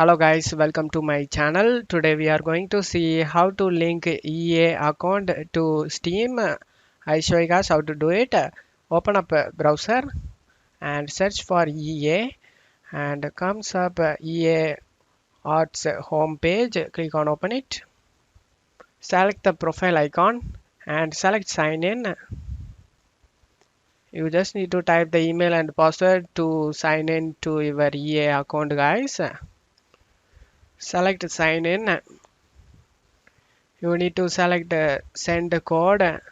Hello guys, welcome to my channel. Today we are going to see how to link EA account to Steam. I show you guys how to do it. Open up a browser and search for EA and comes up EA Arts home page. Click on open it. Select the profile icon and select sign in. You just need to type the email and password to sign in to your EA account guys. Select sign in. You need to select send code.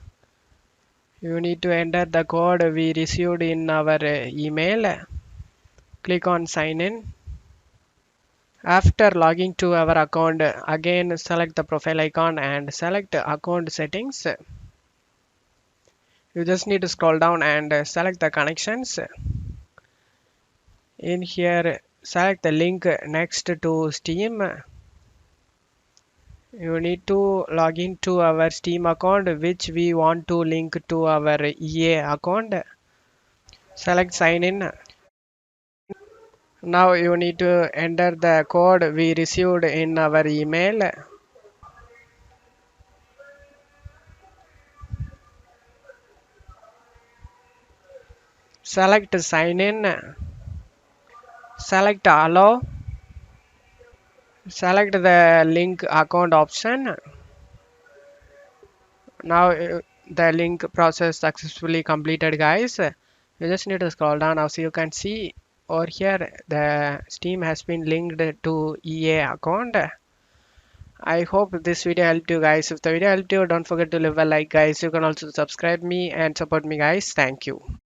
You need to enter the code we received in our email. Click on sign in. After logging to our account, again select the profile icon and select account settings. You just need to scroll down and select the connections. In here, select the link next to Steam. You need to log into our Steam account which we want to link to our EA account. Select sign in. Now you need to enter the code we received in our email. Select sign in. Select allow. Select the link account option. Now the link process successfully completed guys. You just need to scroll down now so you can see over here the Steam has been linked to EA account. I hope this video helped you guys. If the video helped you, don't forget to leave a like guys. You can also subscribe me and support me guys. Thank you.